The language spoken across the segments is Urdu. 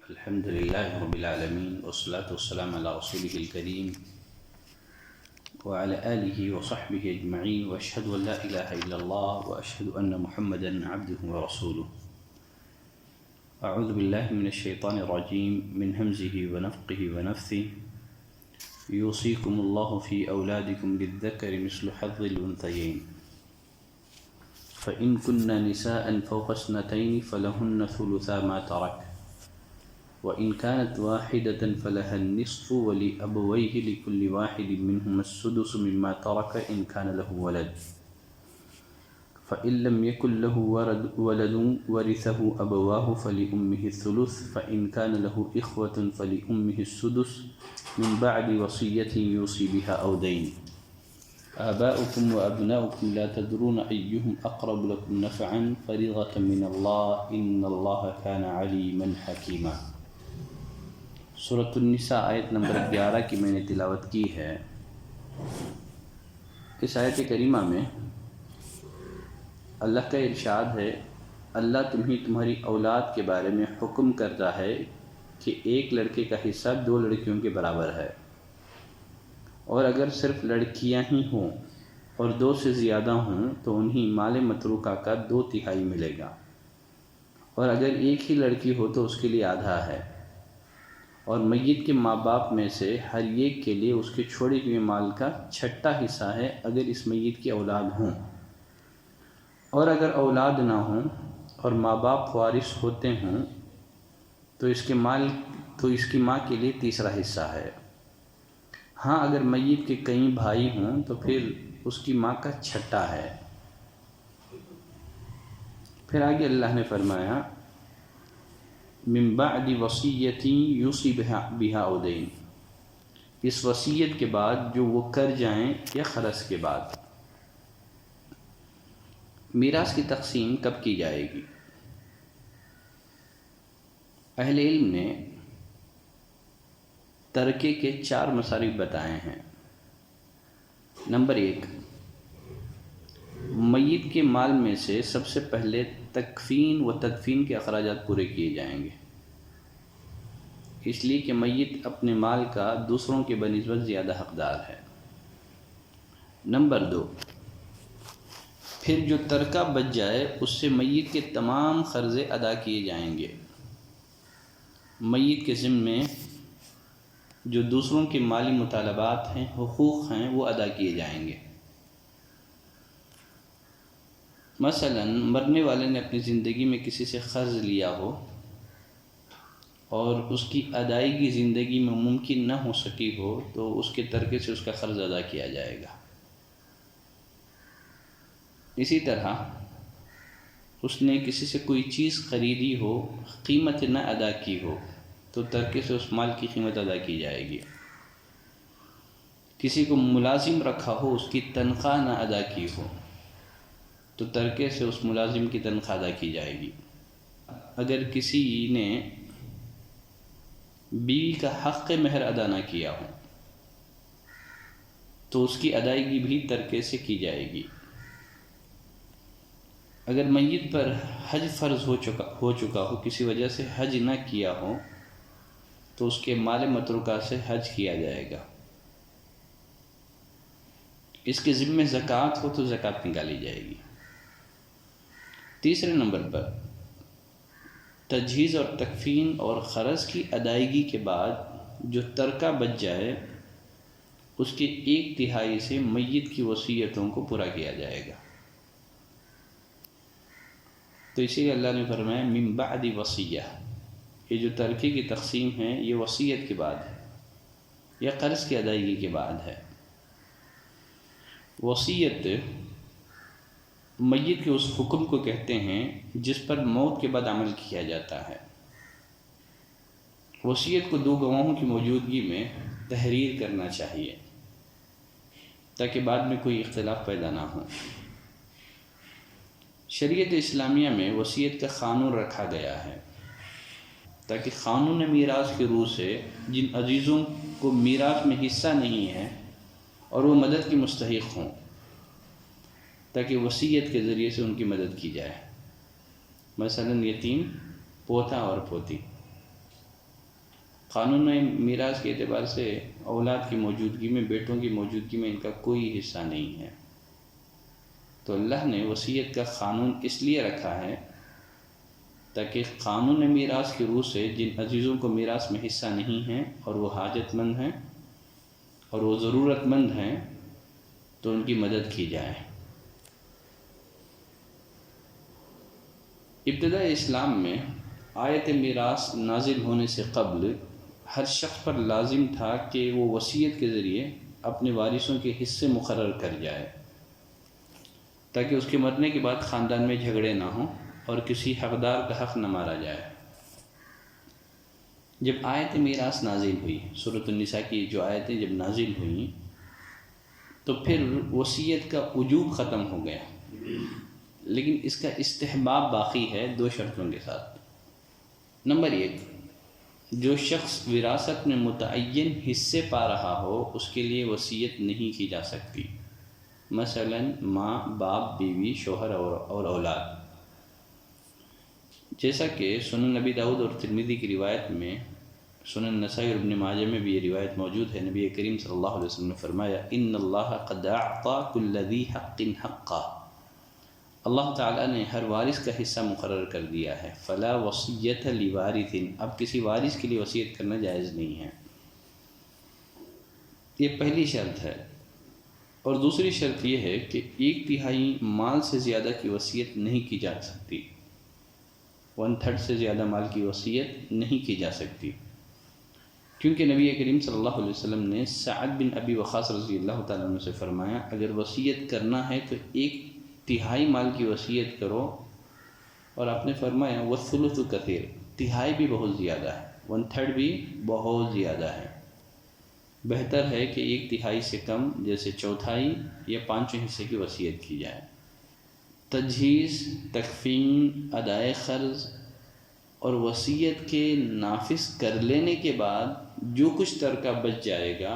الحمد لله رب العالمين والصلاة والسلام على رسوله الكريم وعلى آله وصحبه أجمعين وأشهد أن لا إله إلا الله وأشهد أن محمدا عبده ورسوله. أعوذ بالله من الشيطان الرجيم من همزه ونفقه ونفثه. يوصيكم الله في أولادكم للذكر مثل حظ الأنثيين فإن كن نساء فوق اثنتين فلهن ثلثا ما ترك وإن كانت واحدة فلها النصف ولأبويه لكل واحد منهما السدس مما ترك إن كان له ولد فإن لم يكن له ولد ورثه أبواه فلأمه الثلث فإن كان له إخوة فلأمه السدس من بعد وصية يوصي بها أو دين. آباؤكم وأبناؤكم لا تدرون أيهم أقرب لكم نفعا فريضة من الله إن الله كان عليما حكيما. سورۃ النساء آیت نمبر 11 کی میں نے تلاوت کی ہے. اس آیت کریمہ میں اللہ کا ارشاد ہے، اللہ تمہاری اولاد کے بارے میں حکم کرتا ہے کہ ایک لڑکے کا حصہ 2 لڑکیوں کے برابر ہے، اور اگر صرف لڑکیاں ہی ہوں اور 2 سے زیادہ ہوں تو انہیں مال متروکہ کا 2/3 ملے گا، اور اگر ایک ہی لڑکی ہو تو اس کے لیے آدھا ہے، اور میت کے ماں باپ میں سے ہر ایک کے لیے اس کے چھوڑے ہوئے مال کا 6واں حصہ ہے اگر اس میت کی اولاد ہوں، اور اگر اولاد نہ ہوں اور ماں باپ وارث ہوتے ہوں تو اس کی ماں کے لیے 3واں حصہ ہے. ہاں اگر میت کے کئی بھائی ہوں تو پھر اس کی ماں کا 6واں ہے. پھر آگے اللہ نے فرمایا من بعد وصیۃ یوصی بہا او دین، اس وصیت کے بعد جو وہ کر جائیں یا خرچ کے بعد. میراث کی تقسیم کب کی جائے گی؟ اہل علم نے ترکے کے 4 مصارف بتائے ہیں. نمبر 1، میت کے مال میں سے سب سے پہلے تکفین و تدفین کے اخراجات پورے کیے جائیں گے، اس لیے کہ میت اپنے مال کا دوسروں کے بنسبت زیادہ حقدار ہے. نمبر 2، پھر جو ترکہ بچ جائے اس سے میت کے تمام قرضے ادا کیے جائیں گے. میت کے ذمے جو دوسروں کے مالی مطالبات ہیں، حقوق ہیں، وہ ادا کیے جائیں گے. مثلا مرنے والے نے اپنی زندگی میں کسی سے قرض لیا ہو اور اس کی ادائیگی زندگی میں ممکن نہ ہو سکی ہو تو اس کے ترکے سے اس کا قرض ادا کیا جائے گا. اسی طرح اس نے کسی سے کوئی چیز خریدی ہو، قیمت نہ ادا کی ہو تو ترکے سے اس مال کی قیمت ادا کی جائے گی. کسی کو ملازم رکھا ہو، اس کی تنخواہ نہ ادا کی ہو تو ترکے سے اس ملازم کی تنخواہ ادا کی جائے گی. اگر کسی نے بیوی کا حق مہر ادا نہ کیا ہو تو اس کی ادائیگی بھی ترکے سے کی جائے گی. اگر میت پر حج فرض ہو چکا ہو، کسی وجہ سے حج نہ کیا ہو تو اس کے مال متروکہ سے حج کیا جائے گا. اس کے ذمے زکوٰۃ ہو تو زکوٰۃ نکالی جائے گی. تیسرے نمبر پر تجہیز اور تکفین اور خرچ کی ادائیگی کے بعد جو ترکہ بچ جائے اس کے 1/3 سے میت کی وصیتوں کو پورا کیا جائے گا. تو اسی لیے اللہ نے فرمایا من بعد وصیہ، یہ جو ترکے کی تقسیم ہے یہ وصیت کے بعد ہے یا قرض کی ادائیگی کے بعد ہے. وصیت میت کے اس حکم کو کہتے ہیں جس پر موت کے بعد عمل کیا جاتا ہے. وصیت کو 2 گواہوں کی موجودگی میں تحریر کرنا چاہیے تاکہ بعد میں کوئی اختلاف پیدا نہ ہو. شریعت اسلامیہ میں وصیت کا قانون رکھا گیا ہے تاکہ قانون میراث کے روح سے جن عزیزوں کو میراث میں حصہ نہیں ہے اور وہ مدد کی مستحق ہوں، تاکہ وصیت کے ذریعے سے ان کی مدد کی جائے. مثلا یتیم، پوتا اور پوتی. قانون میراث کے اعتبار سے اولاد کی موجودگی میں، بیٹوں کی موجودگی میں ان کا کوئی حصہ نہیں ہے۔ تو اللہ نے وصیت کا قانون اس لیے رکھا ہے تاکہ قانون میراث کی روح سے جن عزیزوں کو میراث میں حصہ نہیں ہے اور وہ حاجت مند ہیں اور وہ ضرورت مند ہیں تو ان کی مدد کی جائے۔ ابتداء اسلام میں آیت میراث نازل ہونے سے قبل ہر شخص پر لازم تھا کہ وہ وصیت کے ذریعے اپنے وارثوں کے حصے مقرر کر جائے تاکہ اس کے مرنے کے بعد خاندان میں جھگڑے نہ ہوں اور کسی حقدار کا حق نہ مارا جائے۔ جب آیت میراث نازل ہوئی، سورۃ النساء کی جو آیتیں جب نازل ہوئیں تو پھر وصیت کا وجوب ختم ہو گیا، لیکن اس کا استحباب باقی ہے 2 شرطوں کے ساتھ۔ نمبر 1، جو شخص وراثت میں متعین حصے پا رہا ہو اس کے لیے وصیت نہیں کی جا سکتی، مثلا ماں، باپ، بیوی، شوہر اور اولاد، جیسا کہ سنن نبی داؤد اور ترمذی کی روایت میں، سنن نسائی اور ابن ماجہ میں بھی یہ روایت موجود ہے۔ نبی کریم صلی اللہ علیہ وسلم نے فرمایا ان اللہ قد اعطى كل ذی حق حقہ، اللہ تعالیٰ نے ہر وارث کا حصہ مقرر کر دیا ہے، فلا وصیت لوارث، اب کسی وارث کے لیے وصیت کرنا جائز نہیں ہے۔ یہ پہلی شرط ہے۔ اور دوسری شرط یہ ہے کہ 1/3 مال سے زیادہ کی وصیت نہیں کی جا سکتی، 1/3 سے زیادہ مال کی وصیت نہیں کی جا سکتی، کیونکہ نبی کریم صلی اللہ علیہ وسلم نے سعد بن ابی وقاص رضی اللہ تعالیٰ عنہ سے فرمایا اگر وصیت کرنا ہے تو 1/3 مال کی وصیت کرو، اور آپ نے فرمایا والثلث کثیر، تہائی بھی بہت زیادہ ہے، 1/3 بھی بہت زیادہ ہے، بہتر ہے کہ 1/3 سے کم جیسے 1/4 یا 5 حصے کی وصیت کی جائے۔ تجہیز، تکفین، ادائے قرض اور وصیت کے نافذ کر لینے کے بعد جو کچھ ترکہ بچ جائے گا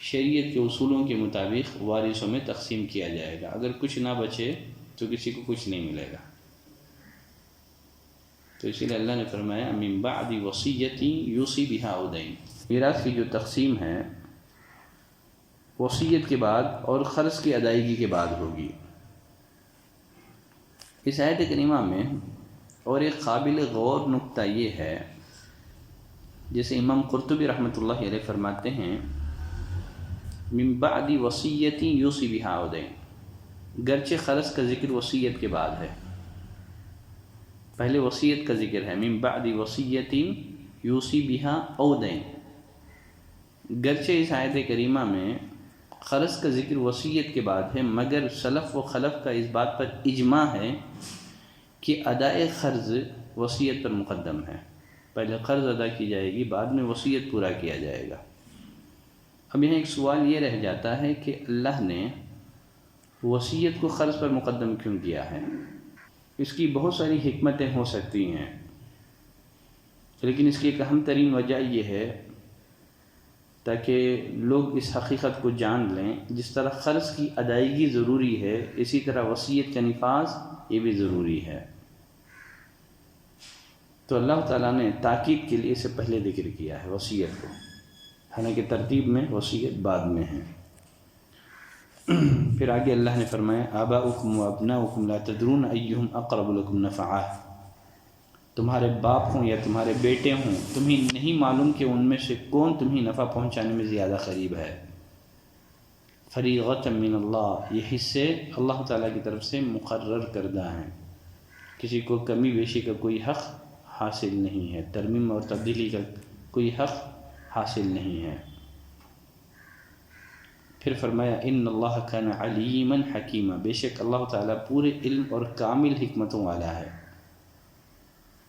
شریعت کے اصولوں کے مطابق وارثوں میں تقسیم کیا جائے گا، اگر کچھ نہ بچے تو کسی کو کچھ نہیں ملے گا۔ تو اسی لیے اللہ نے فرمایا من بعد وصیۃ یوصی بہا او دین، میراث کی جو تقسیم ہے وصیت کے بعد اور قرض کی ادائیگی کے بعد ہوگی۔ اس آیت کریمہ میں اور ایک قابل غور نکتہ یہ ہے، جیسے امام قرطبی رحمۃ اللہ علیہ فرماتے ہیں من بعد وصیۃ یوصی بہا او دین، گرچہ قرض کا ذکر وصیت کے بعد ہے، پہلے وصیت کا ذکر ہے، من بعد وصیۃ یوصی بہا او دین، گرچہ اس آیت کریمہ میں قرض کا ذکر وصیت کے بعد ہے، مگر سلف و خلف کا اس بات پر اجماع ہے کہ ادائے قرض وصیت پر مقدم ہے، پہلے قرض ادا کی جائے گی، بعد میں وصیت پورا کیا جائے گا۔ اب یہاں ایک سوال یہ رہ جاتا ہے کہ اللہ نے وصیت کو قرض پر مقدم کیوں کیا ہے؟ اس کی بہت ساری حکمتیں ہو سکتی ہیں، لیکن اس کی ایک اہم ترین وجہ یہ ہے تاکہ لوگ اس حقیقت کو جان لیں، جس طرح قرض کی ادائیگی ضروری ہے اسی طرح وصیت کا نفاذ یہ بھی ضروری ہے۔ تو اللہ تعالیٰ نے تاکید کے لیے اسے پہلے ذکر کیا ہے وصیت کو، حالانکہ ترتیب میں وصیت بعد میں ہے۔ پھر آگے اللہ نے فرمایا آباؤکم و ابناؤکم لا تدرون ایہم اقرب لکم نفعا، تمہارے باپ ہوں یا تمہارے بیٹے ہوں تمہیں نہیں معلوم کہ ان میں سے کون تمہیں نفع پہنچانے میں زیادہ قریب ہے۔ فریضۃ من اللہ، یہ حصے اللہ تعالیٰ کی طرف سے مقرر کردہ ہیں، کسی کو کمی بیشی کا کوئی حق حاصل نہیں ہے، ترمیم اور تبدیلی کا کوئی حق حاصل نہیں ہے۔ پھر فرمایا ان اللہ کان علیما حکیما، بے شک اللہ تعالیٰ پورے علم اور کامل حکمتوں والا ہے۔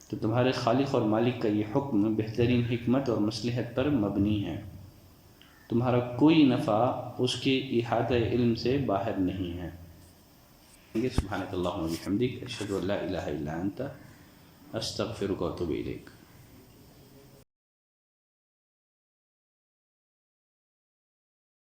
تو تمہارے خالق اور مالک کا یہ حکم بہترین حکمت اور مصلحت پر مبنی ہے، تمہارا کوئی نفع اس کے احاطہ علم سے باہر نہیں ہے۔ سبحانک اللہم و بحمدک، اشہد ان لا الہ الا انت، استغفرک و اتوب الیک۔